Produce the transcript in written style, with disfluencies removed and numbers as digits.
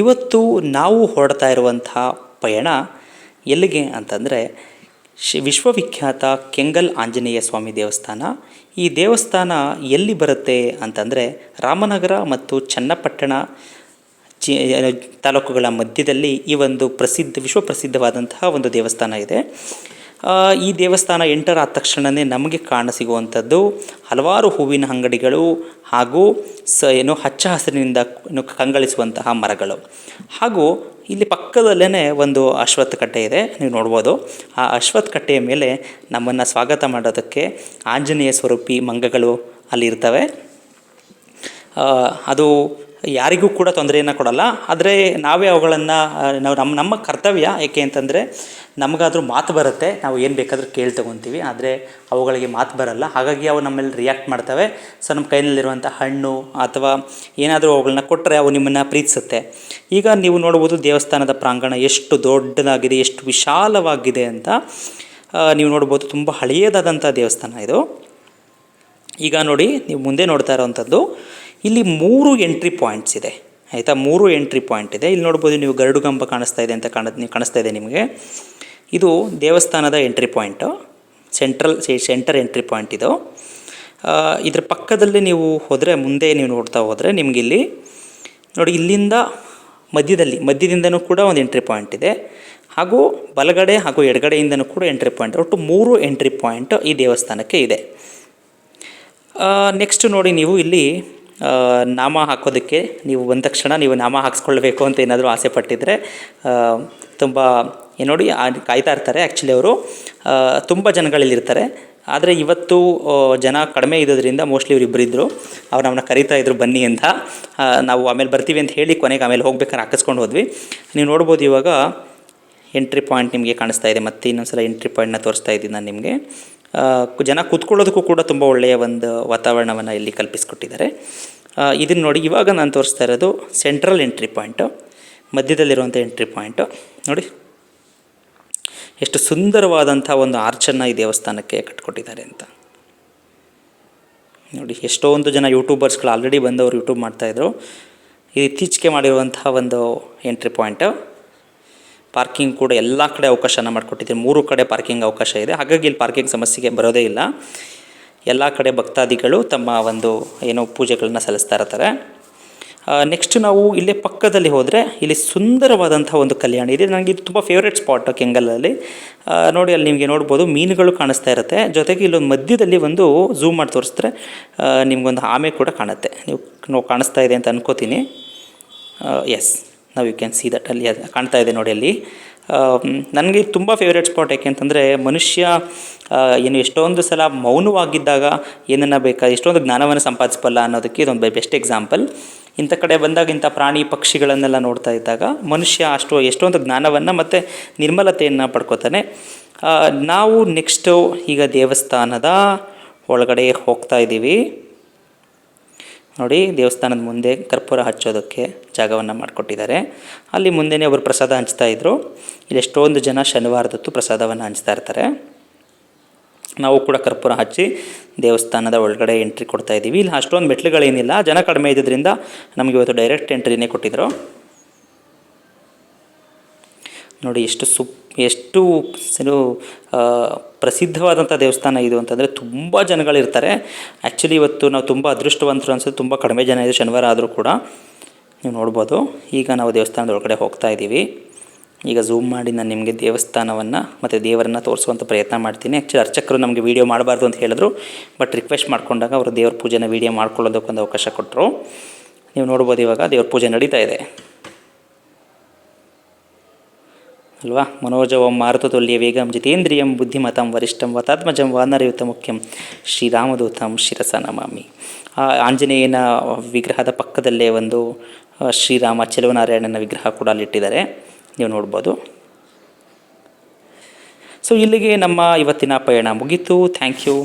ಇವತ್ತು ನಾವು ಹೊರಡ್ತಾ ಇರುವಂತಹ ಪಯಣ ಎಲ್ಲಿಗೆ ಅಂತಂದರೆ ವಿಶ್ವವಿಖ್ಯಾತ ಕೆಂಗಲ್ ಆಂಜನೇಯ ಸ್ವಾಮಿ ದೇವಸ್ಥಾನ. ಈ ದೇವಸ್ಥಾನ ಎಲ್ಲಿ ಬರುತ್ತೆ ಅಂತಂದರೆ ರಾಮನಗರ ಮತ್ತು ಚನ್ನಪಟ್ಟಣ ತಾಲೂಕುಗಳ ಮಧ್ಯದಲ್ಲಿ ಈ ಒಂದು ವಿಶ್ವಪ್ರಸಿದ್ಧವಾದಂತಹ ಒಂದು ದೇವಸ್ಥಾನ ಇದೆ. ಈ ದೇವಸ್ಥಾನ ಎಂಟರ್ ಆದ ತಕ್ಷಣವೇ ನಮಗೆ ಕಾಣಸಿಗುವಂಥದ್ದು ಹಲವಾರು ಹೂವಿನ ಅಂಗಡಿಗಳು ಹಾಗೂ ಹಚ್ಚ ಹಸಿರಿನಿಂದ ಕಂಗೊಳಿಸುವಂತಹ ಮರಗಳು. ಹಾಗೂ ಇಲ್ಲಿ ಪಕ್ಕದಲ್ಲೇ ಒಂದು ಅಶ್ವತ್ಥ ಕಟ್ಟೆ ಇದೆ, ನೀವು ನೋಡ್ಬೋದು. ಆ ಅಶ್ವತ್ಥ ಕಟ್ಟೆಯ ಮೇಲೆ ನಮ್ಮನ್ನು ಸ್ವಾಗತ ಮಾಡೋದಕ್ಕೆ ಆಂಜನೇಯ ಸ್ವರೂಪಿ ಮಂಗಗಳು ಅಲ್ಲಿರ್ತವೆ. ಅದು ಯಾರಿಗೂ ಕೂಡ ತೊಂದರೆಯನ್ನು ಕೊಡಲ್ಲ, ಆದರೆ ನಾವೇ ಅವುಗಳನ್ನು ನಮ್ಮ ಕರ್ತವ್ಯ. ಏಕೆ ಅಂತಂದರೆ ನಮಗಾದರೂ ಮಾತು ಬರುತ್ತೆ, ನಾವು ಏನು ಬೇಕಾದರೂ ಕೇಳಿ ತೊಗೊತೀವಿ, ಆದರೆ ಅವುಗಳಿಗೆ ಮಾತು ಬರಲ್ಲ. ಹಾಗಾಗಿ ಅವು ನಮ್ಮಲ್ಲಿ ರಿಯಾಕ್ಟ್ ಮಾಡ್ತವೆ. ಸೊ ನಮ್ಮ ಕೈಯಲ್ಲಿರುವಂಥ ಹಣ್ಣು ಅಥವಾ ಏನಾದರೂ ಅವುಗಳನ್ನ ಕೊಟ್ಟರೆ ಅವು ನಿಮ್ಮನ್ನು ಪ್ರೀತಿಸುತ್ತೆ. ಈಗ ನೀವು ನೋಡ್ಬೋದು ದೇವಸ್ಥಾನದ ಪ್ರಾಂಗಣ ಎಷ್ಟು ದೊಡ್ಡದಾಗಿದೆ, ಎಷ್ಟು ವಿಶಾಲವಾಗಿದೆ ಅಂತ ನೀವು ನೋಡ್ಬೋದು. ತುಂಬ ಹಳೆಯದಾದಂಥ ದೇವಸ್ಥಾನ ಇದು. ಈಗ ನೋಡಿ, ನೀವು ಮುಂದೆ ನೋಡ್ತಾ ಇರೋವಂಥದ್ದು ಇಲ್ಲಿ 3 ಎಂಟ್ರಿ ಪಾಯಿಂಟ್ಸ್ ಇದೆ, ಆಯಿತಾ. 3 ಎಂಟ್ರಿ ಪಾಯಿಂಟ್ ಇದೆ. ಇಲ್ಲಿ ನೋಡ್ಬೋದು ನೀವು ಗರುಡುಗಂಬ ಕಾಣಿಸ್ತಾ ಇದೆ ಅಂತ ಕಾಣಿಸ್ತಾ ಇದೆ ನಿಮಗೆ. ಇದು ದೇವಸ್ಥಾನದ entry point, centre entry point ಇದು. ಇದ್ರ ಪಕ್ಕದಲ್ಲಿ ನೀವು ಹೋದರೆ, ಮುಂದೆ ನೀವು ನೋಡ್ತಾ ಹೋದರೆ ನಿಮಗಿಲ್ಲಿ ನೋಡಿ, ಇಲ್ಲಿಂದ ಮಧ್ಯದಿಂದನೂ ಕೂಡ ಒಂದು ಎಂಟ್ರಿ ಪಾಯಿಂಟ್ ಇದೆ. ಹಾಗೂ ಬಲಗಡೆ ಹಾಗೂ ಎಡಗಡೆಯಿಂದನೂ ಕೂಡ ಎಂಟ್ರಿ ಪಾಯಿಂಟ್, ಒಟ್ಟು 3 ಎಂಟ್ರಿ ಪಾಯಿಂಟ್ ಈ ದೇವಸ್ಥಾನಕ್ಕೆ ಇದೆ. ನೆಕ್ಸ್ಟ್ ನೋಡಿ, ನೀವು ಇಲ್ಲಿ ನಾಮ ಹಾಕೋದಕ್ಕೆ ನೀವು ಬಂದ ತಕ್ಷಣ ನೀವು ನಾಮ ಹಾಕ್ಸ್ಕೊಳ್ಬೇಕು ಅಂತ ಏನಾದರೂ ಆಸೆ ಪಟ್ಟಿದ್ದರೆ ತುಂಬ ನೋಡಿ ಕಾಯ್ತಾ ಇರ್ತಾರೆ. ಆ್ಯಕ್ಚುಲಿ ಅವರು ತುಂಬ ಜನಗಳಿಲ್ಲಿರ್ತಾರೆ, ಆದರೆ ಇವತ್ತು ಜನ ಕಡಿಮೆ ಇರೋದ್ರಿಂದ ಮೋಸ್ಟ್ಲಿ ಇವರು ಇಬ್ಬರಿದ್ದರು. ಅವ್ರು ನಮ್ಮನ್ನ ಕರೀತಾ ಇದ್ರು ಬನ್ನಿ ಅಂತ. ನಾವು ಆಮೇಲೆ ಬರ್ತೀವಿ ಅಂತ ಹೇಳಿ ಕೊನೆಗೆ ಆಮೇಲೆ ಹೋಗ್ಬೇಕಾದ್ರೆ ಹಾಕಿಸ್ಕೊಂಡು ಹೋದ್ವಿ. ನೀವು ನೋಡ್ಬೋದು ಇವಾಗ ಎಂಟ್ರಿ ಪಾಯಿಂಟ್ ನಿಮಗೆ ಕಾಣಿಸ್ತಾ ಇದೆ. ಮತ್ತೆ ಇನ್ನೊಂದು ಸಲ ಎಂಟ್ರಿ ಪಾಯಿಂಟ್ನ ತೋರಿಸ್ತಾ ಇದ್ದೀನಿ ನಾನು ನಿಮಗೆ. ಜನ ಕೂತ್ಕೊಳ್ಳೋದಕ್ಕೂ ಕೂಡ ತುಂಬ ಒಳ್ಳೆಯ ಒಂದು ವಾತಾವರಣವನ್ನು ಇಲ್ಲಿ ಕಲ್ಪಿಸಿಕೊಟ್ಟಿದ್ದಾರೆ. ಇದನ್ನು ನೋಡಿ, ಇವಾಗ ನಾನು ತೋರಿಸ್ತಾ ಇರೋದು ಸೆಂಟ್ರಲ್ ಎಂಟ್ರಿ ಪಾಯಿಂಟು, ಮಧ್ಯದಲ್ಲಿರುವಂಥ ಎಂಟ್ರಿ ಪಾಯಿಂಟು. ನೋಡಿ ಎಷ್ಟು ಸುಂದರವಾದಂಥ ಒಂದು ಆರ್ಚನ್ನು ಈ ದೇವಸ್ಥಾನಕ್ಕೆ ಕಟ್ಕೊಟ್ಟಿದ್ದಾರೆ ಅಂತ ನೋಡಿ. ಎಷ್ಟೊಂದು ಜನ ಯೂಟ್ಯೂಬರ್ಸ್ಗಳು ಆಲ್ರೆಡಿ ಬಂದವರು ಯೂಟ್ಯೂಬ್ ಮಾಡ್ತಾಯಿದ್ರು. ಇದು ಇತ್ತೀಚೆಗೆ ಮಾಡಿರುವಂತಹ ಒಂದು ಎಂಟ್ರಿ ಪಾಯಿಂಟು. ಪಾರ್ಕಿಂಗ್ ಕೂಡ ಎಲ್ಲ ಕಡೆ ಅವಕಾಶನ ಮಾಡಿಕೊಟ್ಟಿದ್ದೀವಿ. 3 ಕಡೆ ಪಾರ್ಕಿಂಗ್ ಅವಕಾಶ ಇದೆ. ಹಾಗಾಗಿ ಇಲ್ಲಿ ಪಾರ್ಕಿಂಗ್ ಸಮಸ್ಯೆಗೆ ಬರೋದೇ ಇಲ್ಲ. ಎಲ್ಲ ಕಡೆ ಭಕ್ತಾದಿಗಳು ತಮ್ಮ ಒಂದು ಪೂಜೆಗಳನ್ನ ಸಲ್ಲಿಸ್ತಾ ಇರ್ತಾರೆ. ನೆಕ್ಸ್ಟ್ ನಾವು ಇಲ್ಲೇ ಪಕ್ಕದಲ್ಲಿ ಹೋದರೆ ಇಲ್ಲಿ ಸುಂದರವಾದಂಥ ಒಂದು ಕಲ್ಯಾಣಿ ಇದೆ. ನನಗೆ ಇದು ತುಂಬ ಫೇವ್ರೇಟ್ ಸ್ಪಾಟ್ ಕೆಂಗಲಲ್ಲಿ. ನೋಡಿ, ಅಲ್ಲಿ ನಿಮಗೆ ನೋಡ್ಬೋದು ಮೀನುಗಳು ಕಾಣಿಸ್ತಾ ಇರುತ್ತೆ. ಜೊತೆಗೆ ಇಲ್ಲೊಂದು ಮಧ್ಯದಲ್ಲಿ ಒಂದು ಝೂಮ್ ಮಾಡಿ ತೋರಿಸಿದ್ರೆ ನಿಮಗೊಂದು ಆಮೆ ಕೂಡ ಕಾಣುತ್ತೆ. ನೀವು ಕಾಣಿಸ್ತಾ ಇದೆ ಅಂತ ಅನ್ಕೋತೀನಿ. ಎಸ್, ನಾವು ಯು ಕ್ಯಾನ್ ಸಿ ದಟ್. ಅಲ್ಲಿ ಕಾಣ್ತಾ ಇದೆ ನೋಡಿ. ಅಲ್ಲಿ ನನಗೆ ತುಂಬ ಫೇವ್ರೇಟ್ ಸ್ಪಾಟ್. ಯಾಕೆಂತಂದರೆ ಮನುಷ್ಯ ಎಷ್ಟೊಂದು ಸಲ ಮೌನವಾಗಿದ್ದಾಗ ಏನನ್ನ ಎಷ್ಟೊಂದು ಜ್ಞಾನವನ್ನು ಸಂಪಾದಿಸಬಲ್ಲ ಅನ್ನೋದಕ್ಕೆ ಇದೊಂದು ಬೆಸ್ಟ್ ಎಕ್ಸಾಂಪಲ್. ಇಂಥ ಕಡೆ ಬಂದಾಗ ಇಂಥ ಪ್ರಾಣಿ ಪಕ್ಷಿಗಳನ್ನೆಲ್ಲ ನೋಡ್ತಾ ಇದ್ದಾಗ ಮನುಷ್ಯ ಎಷ್ಟೊಂದು ಜ್ಞಾನವನ್ನು ಮತ್ತು ನಿರ್ಮಲತೆಯನ್ನು ಪಡ್ಕೋತಾನೆ. ನಾವು ನೆಕ್ಸ್ಟು ಈಗ ದೇವಸ್ಥಾನದ ಒಳಗಡೆ ಹೋಗ್ತಾ ಇದ್ದೀವಿ. ನೋಡಿ, ದೇವಸ್ಥಾನದ ಮುಂದೆ ಕರ್ಪೂರ ಹಚ್ಚೋದಕ್ಕೆ ಜಾಗವನ್ನು ಮಾಡಿಕೊಟ್ಟಿದ್ದಾರೆ. ಅಲ್ಲಿ ಮುಂದೆನೇ ಒಬ್ಬರು ಪ್ರಸಾದ ಹಂಚ್ತಾಯಿದ್ರು. ಇಲ್ಲಿ ಎಷ್ಟೊಂದು ಜನ ಶನಿವಾರದೊತ್ತು ಪ್ರಸಾದವನ್ನು ಹಂಚ್ತಾ ಇರ್ತಾರೆ. ನಾವು ಕೂಡ ಕರ್ಪೂರ ಹಚ್ಚಿ ದೇವಸ್ಥಾನದ ಒಳಗಡೆ ಎಂಟ್ರಿ ಕೊಡ್ತಾ ಇದ್ದೀವಿ. ಇಲ್ಲಿ ಅಷ್ಟೊಂದು ಮೆಟ್ಲುಗಳೇನಿಲ್ಲ, ಜನ ಕಡಿಮೆ ಇದ್ದಿದ್ದರಿಂದ ನಮಗೆ ಇವತ್ತು ಡೈರೆಕ್ಟ್ ಎಂಟ್ರಿನೇ ಕೊಟ್ಟಿದ್ರು. ನೋಡಿ ಎಷ್ಟು ಪ್ರಸಿದ್ಧವಾದಂಥ ದೇವಸ್ಥಾನ ಇದು ಅಂತಂದರೆ ತುಂಬ ಜನಗಳಿರ್ತಾರೆ. ಆ್ಯಕ್ಚುಲಿ ಇವತ್ತು ನಾವು ತುಂಬ ಅದೃಷ್ಟವಂತರು ಅನ್ಸುತ್ತೆ, ತುಂಬ ಕಡಿಮೆ ಜನ ಇದೆ ಶನಿವಾರ ಆದರೂ ಕೂಡ. ನೀವು ನೋಡ್ಬೋದು. ಈಗ ನಾವು ದೇವಸ್ಥಾನದ ಒಳಗಡೆ ಹೋಗ್ತಾ ಇದ್ದೀವಿ. ಈಗ ಝೂಮ್ ಮಾಡಿ ನಾನು ನಿಮಗೆ ದೇವಸ್ಥಾನವನ್ನು ಮತ್ತು ದೇವರನ್ನು ತೋರಿಸುವಂಥ ಪ್ರಯತ್ನ ಮಾಡ್ತೀನಿ. ಆ್ಯಕ್ಚುಲಿ ಅರ್ಚಕರು ನಮಗೆ ವೀಡಿಯೋ ಮಾಡಬಾರ್ದು ಅಂತ ಹೇಳಿದ್ರು, ಬಟ್ ರಿಕ್ವೆಸ್ಟ್ ಮಾಡ್ಕೊಂಡಾಗ ಅವರು ದೇವ್ರ ಪೂಜೆನ ವೀಡಿಯೋ ಮಾಡ್ಕೊಳ್ಳೋದಕ್ಕೊಂದು ಅವಕಾಶ ಕೊಟ್ಟರು. ನೀವು ನೋಡ್ಬೋದು, ಇವಾಗ ದೇವ್ರ ಪೂಜೆ ನಡೀತಾ ಇದೆ ಅಲ್ವಾ. ಮನೋಜವಂ ಮಾರುತತುಲ್ಯ ವೇಗಂ ಜಿತೇಂದ್ರಿಯಂ ಬುದ್ಧಿಮತಂ ವರಿಷ್ಠಂ ವತಾತ್ಮಜಂ ವಾನರಯುತ ಮುಖ್ಯಂ ಶ್ರೀರಾಮದೂತಂ ಶಿರಸ ನಮಾಮಿ. ಆ ಆಂಜನೇಯನ ವಿಗ್ರಹದ ಪಕ್ಕದಲ್ಲೇ ಒಂದು ಶ್ರೀರಾಮ ಚೆಲುವನಾರಾಯಣನ ವಿಗ್ರಹ ಕೂಡ ಅಲ್ಲಿಟ್ಟಿದ್ದಾರೆ, ನೀವು ನೋಡ್ಬೋದು. ಸೊ ಇಲ್ಲಿಗೆ ನಮ್ಮ ಇವತ್ತಿನ ಪಯಣ ಮುಗೀತು. Thank you.